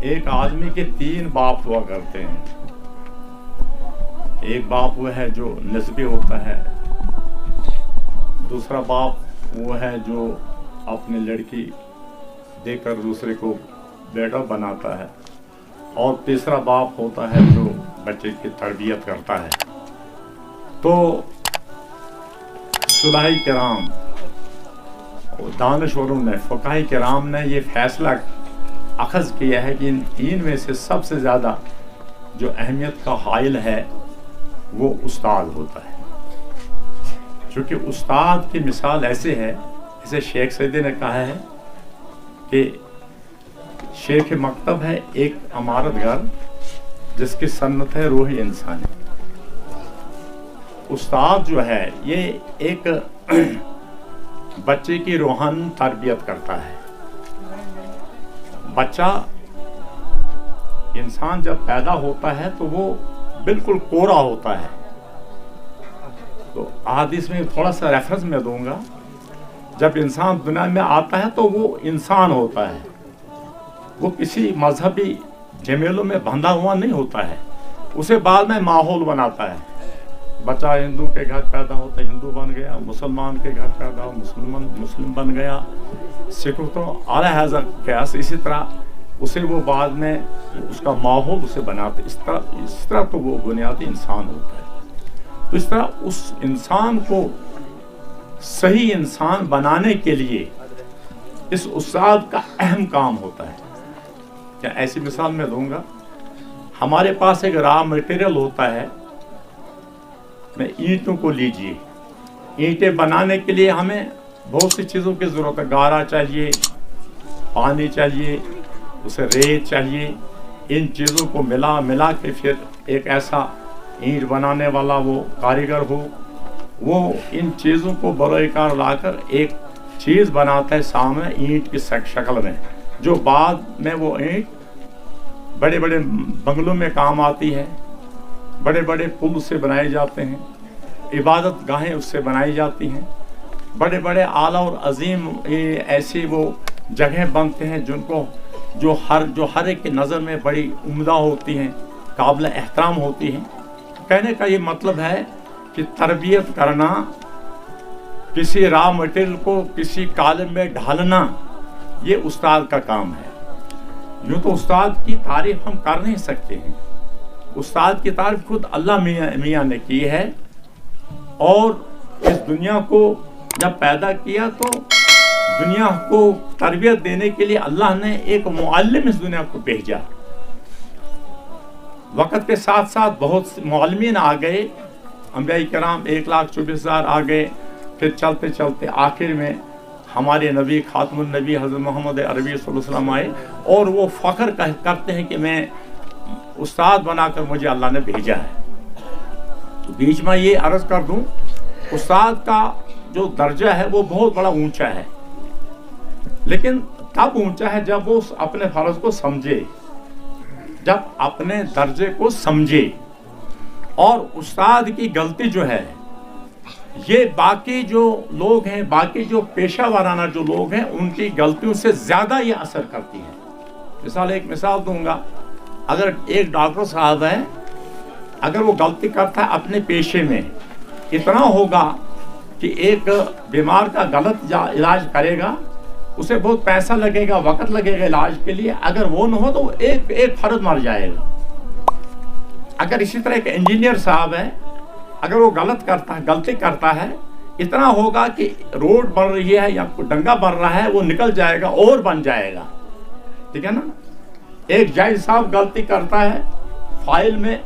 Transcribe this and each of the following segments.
ایک آدمی کے 3 باپ ہوا کرتے ہیں. ایک باپ وہ ہے جو نسبی ہوتا ہے, دوسرا باپ وہ ہے جو اپنی لڑکی دے کر دوسرے کو بیٹا بناتا ہے, اور تیسرا باپ ہوتا ہے جو بچے کی تربیت کرتا ہے. تو صلحاء کرام, دانشوروں نے, فقہاء کرام نے یہ فیصلہ اخذ کیا ہے کہ ان 3 میں سے سب سے زیادہ جو اہمیت کا حائل ہے وہ استاد ہوتا ہے. چونکہ استاد کی مثال ایسے ہے, جیسے شیخ سعدی نے کہا ہے کہ شیخ مکتب ہے ایک عمارت گھر جس کی صنعت ہے روح انسانی. استاد جو ہے یہ ایک بچے کی روحانی تربیت کرتا ہے. بچہ انسان جب پیدا ہوتا ہے تو وہ بالکل کورا ہوتا ہے. تو احادیث میں تھوڑا سا ریفرنس میں دوں گا. جب انسان دنیا میں آتا ہے تو وہ انسان ہوتا ہے, وہ کسی مذہبی جمیلوں میں بندھا ہوا نہیں ہوتا ہے. اسے بعد میں ماحول بناتا ہے. بچہ ہندو کے گھر پیدا ہوتا ہے, ہندو بن گیا. مسلمان کے گھر پیدا ہو, مسلم بن گیا. سکھ تو اعلیٰ حضرت قیاس, اسی طرح اسے وہ بعد میں اس کا ماحول اسے بناتے. اس طرح تو وہ بنیادی انسان ہوتا ہے. تو اس طرح اس انسان کو صحیح انسان بنانے کے لیے اس استاد کا اہم کام ہوتا ہے. کیا ایسی مثال میں دوں گا, ہمارے پاس ایک را مٹیریل ہوتا ہے. میں اینٹوں کو لیجئے, اینٹیں بنانے کے لیے ہمیں بہت سی چیزوں کی ضرورت ہے. گارا چاہیے, پانی چاہیے, اسے ریت چاہیے. ان چیزوں کو ملا کے پھر ایک ایسا اینٹ بنانے والا وہ کاریگر ہو, وہ ان چیزوں کو بروئے کار لا کر ایک چیز بناتا ہے سامنے اینٹ کی شکل میں, جو بعد میں وہ اینٹ بڑے بڑے بنگلوں میں کام آتی ہے. بڑے بڑے پل سے بنائے جاتے ہیں, عبادت گاہیں اس سے بنائی جاتی ہیں. بڑے بڑے اعلیٰ اور عظیم ایسی وہ جگہیں بنتے ہیں جو ہر ایک کی نظر میں بڑی عمدہ ہوتی ہیں, قابل احترام ہوتی ہیں. کہنے کا یہ مطلب ہے کہ تربیت کرنا, کسی را مٹیریل کو کسی قالب میں ڈھالنا, یہ استاد کا کام ہے. یوں تو استاد کی تعریف ہم کر نہیں سکتے ہیں. استاد کی تعریف خود اللہ میاں نے کی ہے, اور اس دنیا کو جب پیدا کیا تو دنیا کو تربیت دینے کے لیے اللہ نے ایک معلم اس دنیا کو بھیجا. وقت کے ساتھ ساتھ بہت سے معلمین آ گئے, انبیاء کرام 1,24,000 آ گئے. پھر چلتے چلتے آخر میں ہمارے نبی خاتم النبی حضرت محمد عربی صلی اللہ علیہ وسلم آئے, اور وہ فخر کرتے ہیں کہ میں استاد بنا کر مجھے اللہ نے بھیجا ہے. تو بیچ میں یہ عرض کر دوں, استاد کا جو درجہ ہے وہ بہت بڑا اونچا ہے, لیکن تب اونچا ہے جب وہ اپنے فرض کو سمجھے, جب اپنے درجے کو سمجھے. اور استاد کی غلطی جو ہے یہ باقی جو لوگ ہیں, باقی جو پیشہ وارانہ جو لوگ ہیں, ان کی غلطیوں سے زیادہ یہ اثر کرتی ہے. ایک مثال دوں گا. اگر ایک ڈاکٹر صاحب ہے, اگر وہ غلطی کرتا ہے اپنے پیشے میں, اتنا ہوگا کہ ایک بیمار کا غلط علاج کرے گا, اسے بہت پیسہ لگے گا, وقت لگے گا علاج کے لیے. اگر وہ نہ ہو تو ایک فرد مر جائے گا. اگر اسی طرح ایک انجینئر صاحب ہے, اگر وہ غلطی کرتا ہے, اتنا ہوگا کہ روڈ بن رہی ہے یا ڈنگا بن رہا ہے, وہ نکل جائے گا اور بن جائے گا. ٹھیک ہے نا. ایک جج صاحب غلطی کرتا ہے, فائل میں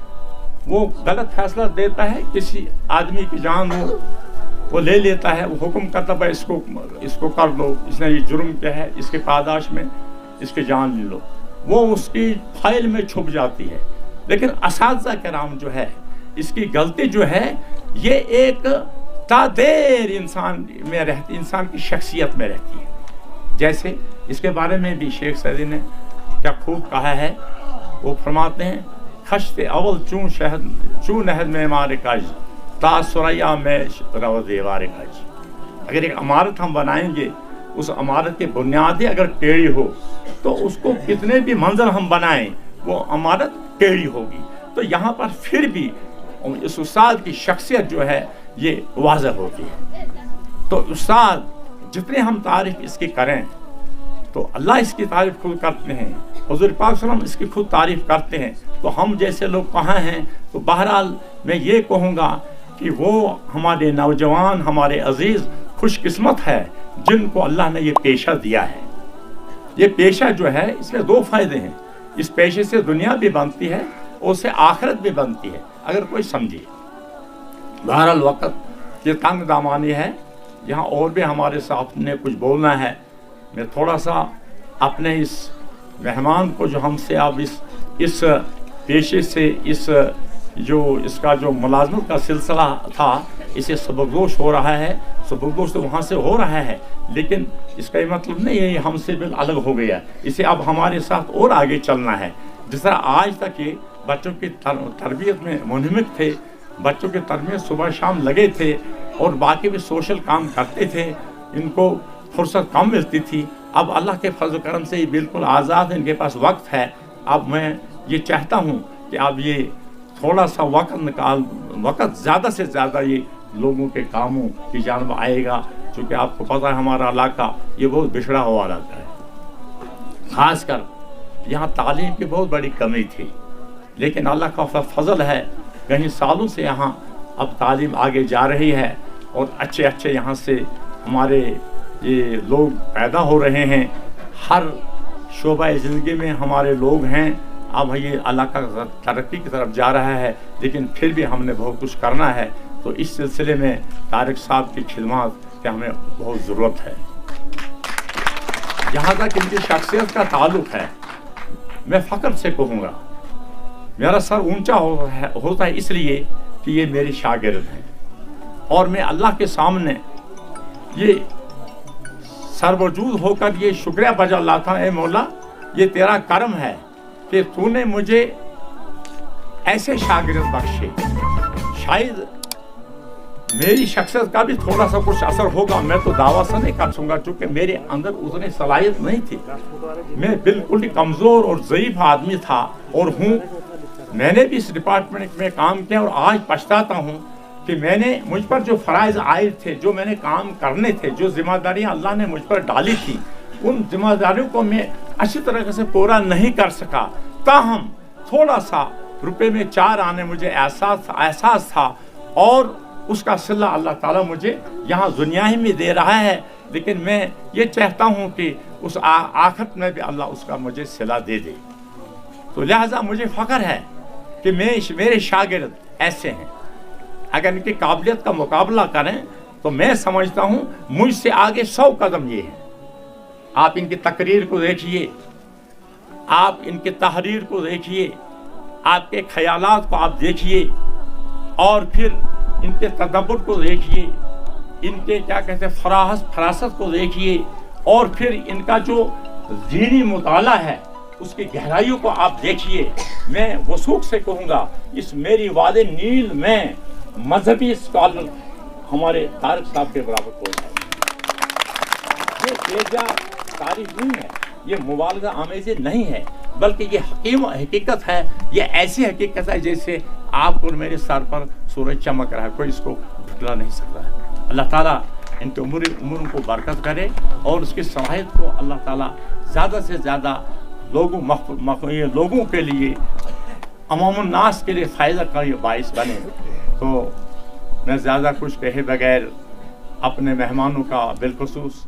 وہ غلط فیصلہ دیتا ہے, کسی آدمی کی جان وہ لے لیتا ہے, وہ حکم کرتا ہے اس کو کر دو, اس نے یہ جرم کیا ہے, اس کے پاداش میں اس کی جان لے لو. وہ اس کی فائل میں چھپ جاتی ہے. لیکن اساتذہ کرام جو ہے, اس کی غلطی جو ہے یہ ایک تادیر انسان میں رہتی, انسان کی شخصیت میں رہتی ہے. جیسے اس کے بارے میں بھی شیخ سعدی نے کیا خوب کہا ہے. وہ فرماتے ہیں, خشت اول چون نہد میں مار کاج تا سریا میں رو دیوار کاج. اگر ایک عمارت ہم بنائیں گے اس عمارت کی بنیادیں اگر ٹیڑھی ہو تو اس کو کتنے بھی منظر ہم بنائیں وہ عمارت ٹیڑھی ہوگی. تو یہاں پر پھر بھی اس استاد کی شخصیت جو ہے یہ واضح ہوتی ہے. تو استاد جتنے ہم تعریف اس کی کریں تو اللہ اس کی تعریف خود کرتے ہیں, حضور پاک صلی اللہ علیہ وسلم اس کی خود تعریف کرتے ہیں. تو ہم جیسے لوگ کہاں ہیں؟ تو بہرحال میں یہ کہوں گا کہ وہ ہمارے نوجوان, ہمارے عزیز خوش قسمت ہے جن کو اللہ نے یہ پیشہ دیا ہے. یہ پیشہ جو ہے اس میں دو فائدے ہیں. اس پیشے سے دنیا بھی بنتی ہے اور اس سے آخرت بھی بنتی ہے اگر کوئی سمجھے. بہرحال وقت یہ تنگ دامانی ہے, یہاں اور بھی ہمارے ساتھ نے کچھ بولنا ہے. میں تھوڑا سا اپنے اس مہمان کو جو ہم سے اب اس پیشے سے اس کا جو ملازمت کا سلسلہ تھا اسے سبکدوش ہو رہا ہے, سبکدوش تو وہاں سے ہو رہا ہے, لیکن اس کا یہ مطلب نہیں ہے ہم سے بالکل الگ ہو گیا. اسے اب ہمارے ساتھ اور آگے چلنا ہے. جس طرح آج تک یہ بچوں کی تربیت میں منہمک تھے, بچوں کی تربیت صبح شام لگے تھے اور باقی بھی سوشل کام کرتے تھے, ان کو فرصت کم ملتی تھی. اب اللہ کے فضل و کرم سے یہ بالکل آزاد ہے, ان کے پاس وقت ہے. اب میں یہ چاہتا ہوں کہ اب یہ تھوڑا سا وقت زیادہ سے زیادہ یہ لوگوں کے کاموں کی جانب آئے گا, چونکہ آپ کو پتہ ہے ہمارا علاقہ یہ بہت بچھڑا ہوا علاقہ ہے. خاص کر یہاں تعلیم کی بہت بڑی کمی تھی, لیکن اللہ کا فضل ہے کہیں سالوں سے یہاں اب تعلیم آگے جا رہی ہے اور اچھے یہاں سے ہمارے یہ لوگ پیدا ہو رہے ہیں. ہر شعبہ زندگی میں ہمارے لوگ ہیں. اب یہ علاقہ ترقی کی طرف جا رہا ہے, لیکن پھر بھی ہم نے بہت کچھ کرنا ہے. تو اس سلسلے میں طارق صاحب کی خدمات کی ہمیں بہت ضرورت ہے. جہاں تک ان کی شخصیت کا تعلق ہے میں فخر سے کہوں گا, میرا سر اونچا ہوتا ہے اس لیے کہ یہ میری شاگرد ہیں اور میں اللہ کے سامنے یہ سر وجود ہو کر یہ شکریہ بجا لاتا ہوں, اے مولا یہ تیرا کرم ہے کہ تو نے مجھے ایسے شاگرد بخشے. شاید میری شخصیت کا بھی تھوڑا سا کچھ اثر ہوگا, میں تو دعویٰ سے نہیں کر سکوں گا چونکہ میرے اندر اتنی صلاحیت نہیں تھی. میں بالکل ہی کمزور اور ضعیف آدمی تھا اور ہوں. میں نے بھی اس ڈپارٹمنٹ میں کام کیا اور آج پچھتاتا ہوں کہ میں نے مجھ پر جو فرائض عائد تھے, جو میں نے کام کرنے تھے, جو ذمہ داریاں اللہ نے مجھ پر ڈالی تھی, ان ذمہ داریوں کو میں اچھی طرح سے پورا نہیں کر سکا. تاہم تھوڑا سا روپے میں 4 آنے مجھے احساس تھا اور اس کا صلہ اللہ تعالیٰ مجھے یہاں دنیا ہی میں دے رہا ہے. لیکن میں یہ چاہتا ہوں کہ اس آخرت میں بھی اللہ اس کا مجھے صلہ دے دے. تو لہٰذا مجھے فخر ہے کہ میرے شاگرد ایسے ہیں. اگر ان کی قابلیت کا مقابلہ کریں تو میں سمجھتا ہوں مجھ سے آگے 100 قدم یہ ہیں. آپ ان کی تقریر کو دیکھیے, آپ ان کی تحریر کو دیکھیے, آپ کے خیالات کو آپ دیکھیے اور پھر ان کے تدبر کو دیکھیے, ان کے کیا کہتے ہیں فراست کو دیکھیے اور پھر ان کا جو ذہنی مطالعہ ہے اس کی گہرائیوں کو آپ دیکھیے. میں وثوق سے کہوں گا اس میری وادی نیل میں مذہبی اسکالر ہمارے طارق صاحب کے برابر کوئی ہے. یہ بیجا تعریف نہیں ہے, یہ مبالغہ آمیز نہیں ہے, بلکہ یہ حقیقت ہے. یہ ایسی حقیقت ہے جیسے آپ کو میرے سر پر سورج چمک رہا ہے, کوئی اس کو جھٹلا نہیں سکتا ہے. اللہ تعالیٰ ان کے عمروں کو برکت کرے اور اس کی صلاحیت کو اللہ تعالیٰ زیادہ سے زیادہ لوگوں کے لیے, عوام الناس کے لیے فائدہ کا یہ باعث بنے. تو میں زیادہ کچھ کہے بغیر اپنے مہمانوں کا بالخصوص